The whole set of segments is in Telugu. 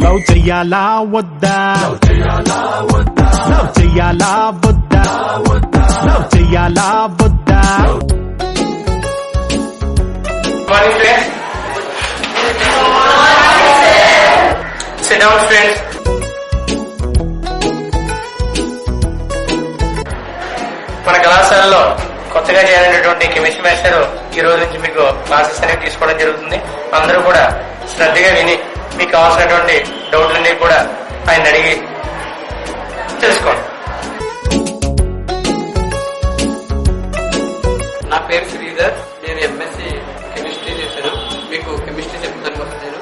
లవ్ చెయ్యాలా వద్దా లవ్ చెయ్యాలా వద్దా లవ్ చెయ్యాలా వద్దా Sit down, friends. మన కళాశాలలో కొత్తగా చేరినటువంటి కెమిస్ట్రీ మాస్టర్ ఈ రోజు నుంచి మీకు క్లాసెస్ అనేవి తీసుకోవడం జరుగుతుంది. అందరూ కూడా శ్రద్ధగా విని మీకు కావాల్సినటువంటి డౌట్లన్నీ కూడా ఆయన అడిగి తెలుసుకోండి. నా పేరు శ్రీధర్. నేను ఎంఎస్సి కెమిస్ట్రీ చేశాను. మీకు కెమిస్ట్రీ చెప్తాను వస్తాను.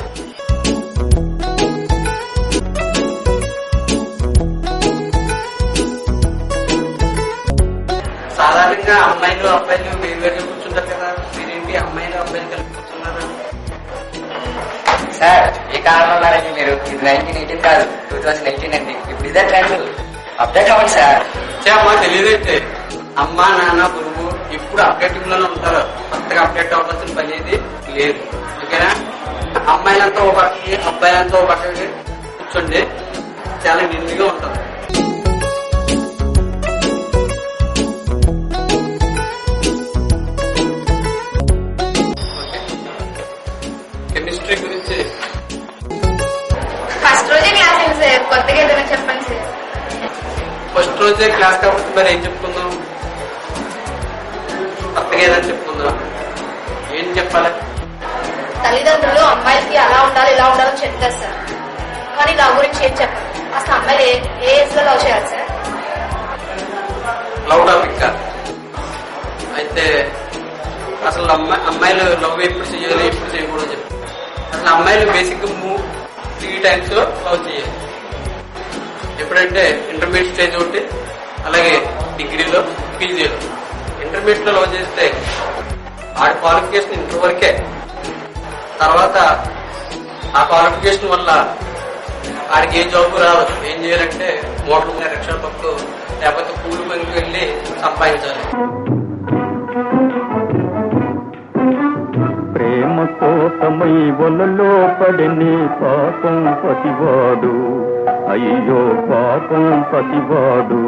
సాధారణంగా అమ్మాయిలు అబ్బాయిలు వేరువేరుగా కూర్చుంటారు కదా, మీరేంటి అమ్మాయిలు అబ్బాయిలు కలిపి కూర్చున్నారు? సార్ ఏ కాలంలో ఉన్నారండి మీరు? ఇది 1918 కాదు, 2018 అండి. ఇప్పుడు ఇదే ట్రెండ్. అప్డేట్ అవ్వండి సార్. అమ్మా తెలియదైతే అమ్మ నాన్న గురువు ఇప్పుడు అప్డేటింగ్ లోనే ఉంటారు. కొత్తగా అప్డేట్ అవ్వాల్సిన పని ఏది లేదు. ఓకేనా? అమ్మాయిలంతా ఒక పక్కకి అబ్బాయిలంతా ఒక పక్కకి కూర్చోండి. చాలా నిండుగా ఉంటుంది. కెమిస్ట్రీ గురించి ఫస్ట్ రోజే క్లాస్ ఏంటి సార్? కొత్తగా ఏదైనా చెప్పండి సార్. ఫస్ట్ రోజే క్లాస్ కాబట్టి మరి ఏం చెప్పుకుందాం? కొత్తగా ఏదైనా చెప్పుకుందాం. ఏం చెప్పాలి? తల్లిదండ్రులు అమ్మాయిలకి అలా ఉండాలి ఇలా ఉండాలని చెప్తారు సార్, కానీ లవ్ గురించి ఏం చెప్పండి. అసలు అమ్మాయిలు ఏ ఏజ్ లో లవ్ చేయాలి సార్? లవ్ టాపిక్ అయితే అసలు అమ్మాయిలు లవ్ ఎప్పుడు చేయాలి ఎప్పుడు చేయకూడదు చెప్పి. అసలు అమ్మాయిలు బేసిక్ 3 times లవ్ చేయాలి. ఎప్పుడంటే ఇంటర్మీడియట్ స్టేజ్ ఒకటి, అలాగే డిగ్రీలో, పీజీలో. ఇంటర్మీడియట్ లో లవ్ చేస్తే ఆడి క్వాలిఫికేషన్ ఇంటర్ వరకే. తర్వాత ఆ క్వాలిఫికేషన్ వల్ల ఆడికి ఏ జాబ్ రాదు. ఏం చేయాలంటే మోటార్ రిక్షా పక్కు లేకపోతే కూలి పనికి వెళ్ళి సంపాదించాలి. ప్రేమ కోసమై వలలో పడిని పాపం పతివాడు, అయ్యో పాపం పతివాడు.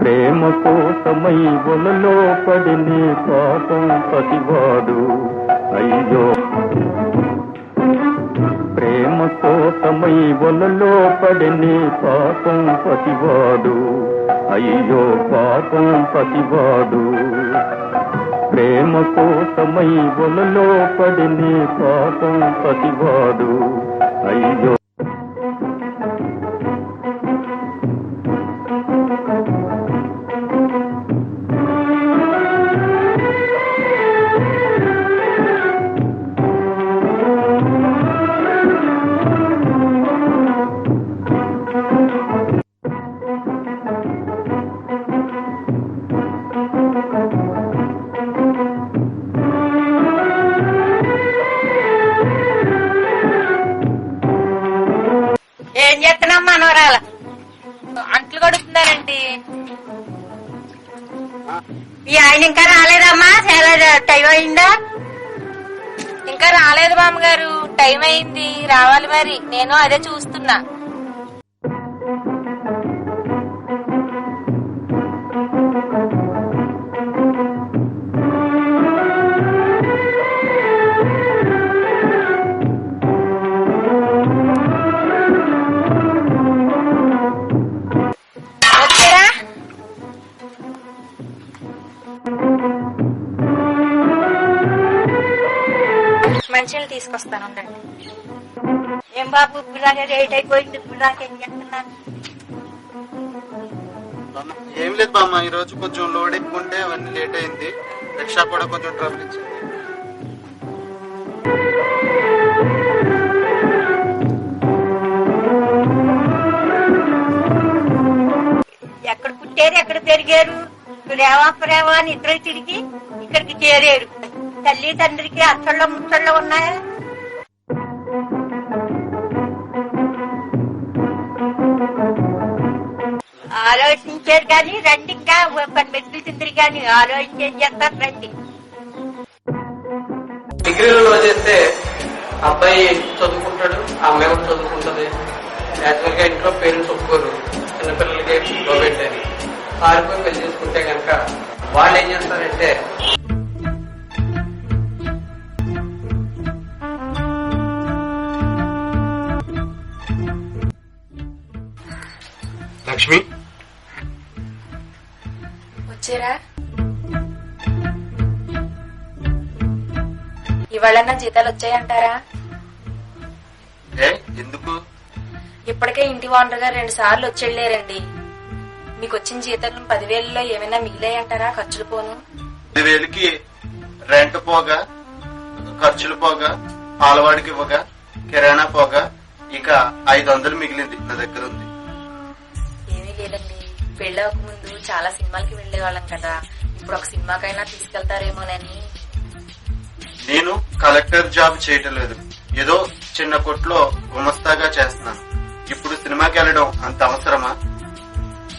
ప్రేమ కోసమై వలలో పడిని పాపం పతివాడు, అయ్యో. ప్రేమ కోసమై వలలో పడిని పాపం పతివాడు, అయ్యో పాపం పతివాడు. ప్రేమ కోసమై వలలో పడిని పాపం పతివాడు, అయ్యో. ఏం చేస్తున్నాం మనవరాల? అంట్లు కడుతున్నారండి. ఈ ఆయన ఇంకా రాలేదమ్మా? చాలా టైం అయిందా? ఇంకా రాలేదు బామ్మగారు. టైం అయింది, రావాలి మరి. నేను అదే చూస్తున్నా. మంచిగా తీసుకొస్తాను ఉండండి. ఏం బాబు ఇలాగే లేట్ అయిపోయింది, ఇప్పుడు ఏం చేస్తున్నాను? ఏం లేదు బామ్మ, ఈ రోజు కొంచెం లోడ్ ఎక్కువ ఉంటే అవన్నీ లేట్ అయింది. రిక్షా కూడా కొంచెం ట్రబుల్ ఇచ్చింది. పుట్టారు, ఎక్కడ పెరిగారు, ప్రేమ అని ఇద్దరు తిరిగి ఇక్కడికి చేరారు. తల్లి తండ్రికి అచ్చళ్ళ ముచ్చళ్ళ ఉన్నాయా? ఆలోచించారు కానీ రండి, ఇంకా మెట్లు తిందరు కానీ ఆలోచించేది చేస్తారు రండి. డిగ్రీలలో చేస్తే అబ్బాయి చదువుకుంటాడు, ఆ అమ్మాయి కూడా చదువుకుంటది. యాక్చువల్ గా ఇంట్లో పేరెంట్స్ ఒప్పుకోరు చిన్నపిల్లలకి పెట్టని. పారిపోయి పెళ్లి చేసుకుంటే కనుక వాళ్ళు ఏం చేస్తారంటే లక్ష్మి వచ్చారా? ఇవాళ నా జీతాలు వచ్చాయంటారా? ఎందుకు? ఇప్పటికే ఇంటి ఓనర్ గారు 2 సార్లు వచ్చేళ్ళారండి. మీకు వచ్చిన జీతాలు 10,000లో ఏమైనా మిగిలాయంటారా? ఖర్చులు పోను 10,000కి రెంట్ పోగా, ఖర్చులు పోగా, పాలవాడికి ఇవ్వగా, కిరాణా పోగా ఇక 500 మిగిలింది నా దగ్గర ఉంది. ఏమీ లేదండి, పెళ్ళవక ముందు చాలా సినిమాలకి వెళ్లేవాళ్ళం కదా, ఇప్పుడు ఒక సినిమాకైనా తీసుకెళ్తారేమోనని. నేను కలెక్టర్ జాబ్ చేయటం లేదు, ఏదో చిన్న కొట్లో గుమస్తాగా చేస్తున్నాను. ఇప్పుడు సినిమాకి వెళ్ళడం అంత అవసరమా?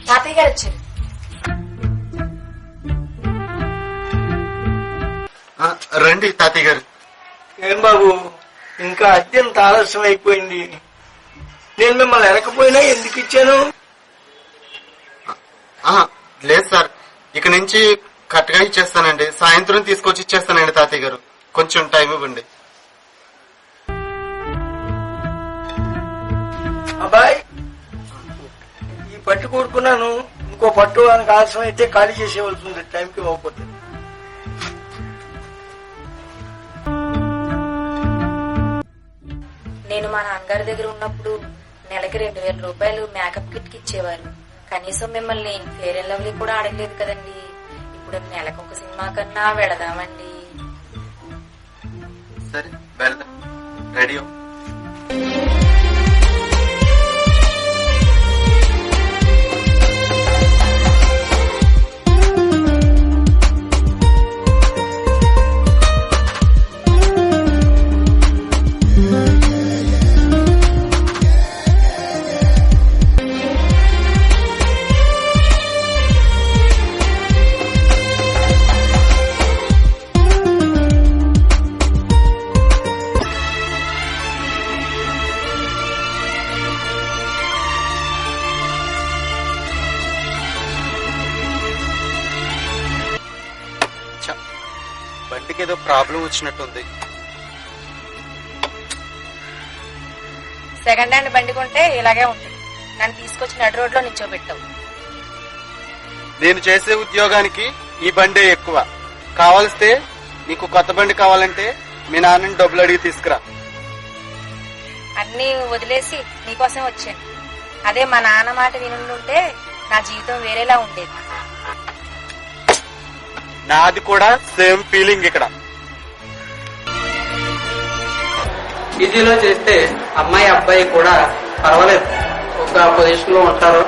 తాతయ్య గారు వచ్చారు. రండి తాతయ్య గారు. ఏం బాబు, ఇంకా అత్యంత ఆలస్యం అయిపోయింది. నేను మిమ్మల్ని ఎరకపోయినా ఎందుకు ఇచ్చాను? లేదు సార్, ఇక నుంచి కరెక్ట్గా ఇచ్చేస్తానండి. సాయంత్రం తీసుకొచ్చి ఇచ్చేస్తానండి తాతయ్య గారు, కొంచెం టైం ఇవ్వండి. అబ్బాయి, ఈ పట్టు కూడుకున్నాను, ఇంకో పట్టు ఆయనకు ఆలస్యం అయితే ఖాళీ చేసేవలసింది టైంకి ఇవ్వకపోతే. నేను మా నాన్నగారి దగ్గర ఉన్నప్పుడు నెలకి 2,000 రూపాయలు మేకప్ కిట్ కి ఇచ్చేవారు. కనీసం మిమ్మల్ని ఫేర్ అండ్ లవ్లీ కూడా అడగలేదు కదండి. ఇప్పుడు నెలకు ఒక సినిమా కన్నా వెళదామండి. సరే వెళ్దాం, రెడీ. బండికి ఏదో ప్రాబ్లం వచ్చినట్టుంది. సెకండ్ హ్యాండ్ బండి కొంటే ఇలాగే ఉంటుంది. నన్ను తీసుకొచ్చి నడి రోడ్ లో నిల్చోబెట్టావు. నేను చేసే ఉద్యోగానికి ఈ బండే ఎక్కువ. కావాల్స్తే నీకు కొత్త బండి కావాలంటే మీ నాన్నని డబ్బులు అడిగి తీసుకురా. అన్ని వదిలేసి నీకోసం వచ్చాను. అదే మా నాన్న మాట వినుంటే నా జీవితం వేరేలా ఉండేది. నాది కూడా సేమ్ ఫీలింగ్. ఇక్కడ ఈజీలో చేస్తే అమ్మాయి అబ్బాయి కూడా పర్వాలేదు, ఒక పొజిషన్ లో ఉంటారు.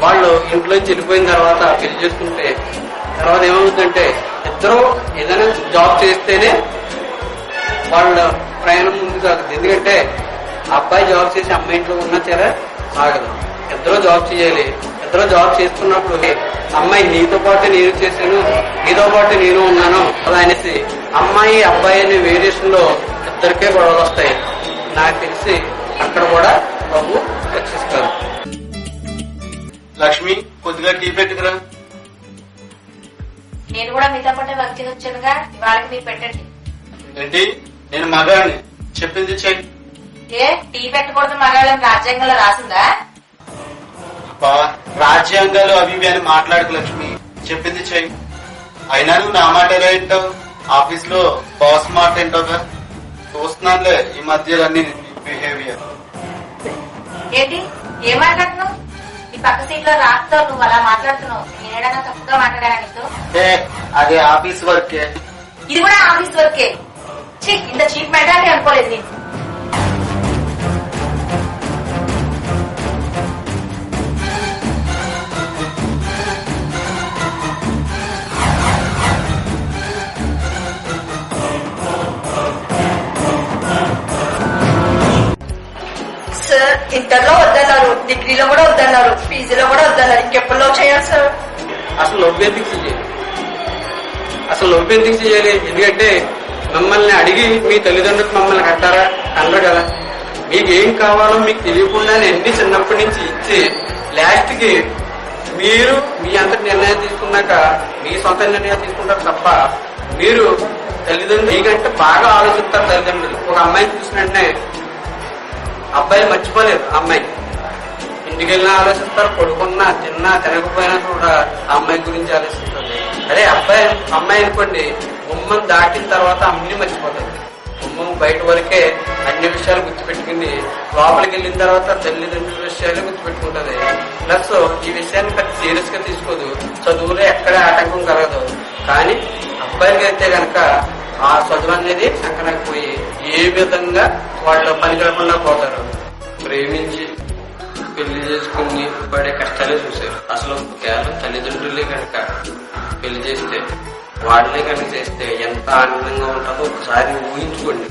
వాళ్ళు ఇంట్లో వెళ్ళిపోయిన తర్వాత పెళ్లి చేసుకుంటే తర్వాత ఏమవుతుందంటే ఇద్దరు ఏదైనా జాబ్ చేస్తేనే వాళ్ళ ప్రయాణం ముందు సాగుతుంది. ఎందుకంటే అబ్బాయి జాబ్ చేసి అమ్మాయి ఇంట్లో ఉన్నా సరే సాగదు. ఇద్దరు జాబ్ చేయాలి. ఇద్దరు జాబ్ చేస్తున్నప్పుడు అమ్మాయి నీతో పాటు నేను చేశాను, నీతో పాటు నేను ఉన్నాను అలా అనేసి అమ్మాయి అబ్బాయి అనే వేరియేషన్ లో ఇద్దరికే గొడవలు వస్తాయి. నాకు తెలిసి అక్కడ కూడా బాబు రక్షిస్తారు. లక్ష్మి, కొద్దిగా టీ పెట్టుకురా. నేను కూడా మీతో పాటే వర్క్ చేసి వచ్చానుగా, వాళ్ళకి మీరు పెట్టండి. ఏంటి, నేను మగాడిని, చెప్పింది చెయ్యి. ఏ టీ పెట్టకూడదు మగాళ్ళని రాజ్యాంగంలో రాసిందా? రాజ్యాంగాలు అవి ఇవి అని మాట్లాడకు లక్ష్మి, చెప్పింది చెయ్యి. అయినా నువ్వు నా మాట ఎలా వింటావు? ఆఫీస్ లో బాస్ మాట వింటావుగా. చూస్తున్నానులే ఈ మధ్య అన్ని బిహేవియర్. ఏంటి ఏం మాట్లాడుతున్నావు? నీ పక్క సీట్ లో రాస్తో నువ్వు అలా మాట్లాడుతున్నావు. నేనేడన్నా తప్పుగా మాట్లాడానా నీతో? అదే ఆఫీస్ వర్కే. ఇది కూడా ఆఫీస్ వర్కే. ఇంత చీప్ మెంటాలిటీ అనుకోలేదు నేను. ఇంటర్లో వద్దన్నారు, డిగ్రీలో కూడా వద్దన్నారు, పీజీలో కూడా వద్దన్నారు. ఇంకెప్పుడు లవ్ చేయాలి సార్? అసలు లవ్ ఎందుకు చేయాలి? అసలు లవ్ ఎందుకు చేయాలి? ఎందుకంటే మిమ్మల్ని అడిగి మీ తల్లిదండ్రులు మమ్మల్ని కట్టారా? అనరు కదా. మీకు ఏం కావాలో మీకు తెలియకుండానే అన్ని చిన్నప్పటి నుంచి ఇచ్చి లాస్ట్ కి మీరు మీ అంత నిర్ణయం తీసుకున్నాక మీ సొంత నిర్ణయం తీసుకుంటారు తప్ప మీరు తల్లిదండ్రులు మీకంటే బాగా ఆలోచిస్తారు. తల్లిదండ్రులు ఒక అమ్మాయిని చూసిన వెంటనే అబ్బాయి మర్చిపోలేదు. అమ్మాయి ఇంటికి వెళ్ళినా ఆలోచిస్తారు, పడుకున్నా తిన్నా తినకపోయినా కూడా ఆ అమ్మాయి గురించి ఆలోచిస్తుంది. అదే అమ్మాయి అనుకోండి, గుమ్మం దాటిన తర్వాత అమ్మని మర్చిపోతుంది. గుమ్మం బయట వరకే అన్ని విషయాలు గుర్తుపెట్టుకుని లోపలికి వెళ్ళిన తర్వాత తల్లిదండ్రుల విషయాలు గుర్తుపెట్టుకుంటది. ప్లస్ ఈ విషయాన్ని పెద్ద సీరియస్ గా తీసుకోదు. చదువులో ఎక్కడ ఆటంకం కలగదు. కానీ అబ్బాయిలకి అయితే కనుక ఆ చదువు అనేది సంకనకపోయి ఏ విధంగా వాళ్ళు పనికిరకుండా పోతారు. ప్రేమించి పెళ్లి చేసుకుని పడే కష్టాలే చూశారు. అసలు కేవలం తల్లిదండ్రులే కనుక పెళ్లి చేస్తే, వాళ్ళే కనుక చేస్తే ఎంత ఆనందంగా ఉంటుందో ఒకసారి ఊహించుకోండి.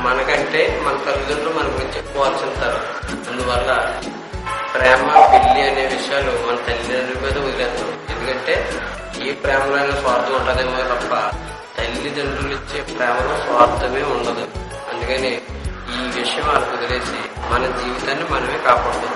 మనకంటే మన తల్లిదండ్రులు మన గురించి చెప్పుకోవాల్సి ఉంటారు. అందువల్ల ప్రేమ పెళ్లి అనే విషయాలు మన తల్లిదండ్రుల మీద వదిలేస్తాం. ఎందుకంటే ఈ ప్రేమలో స్వార్థం ఉంటుందేమో తప్ప తల్లిదండ్రులు ఇచ్చే ప్రేమలో స్వార్థమే ఉండదు. అందుకని ఈ విషయం వాళ్ళకి వదిలేసి మన జీవితాన్ని మనమే కాపాడుతాం.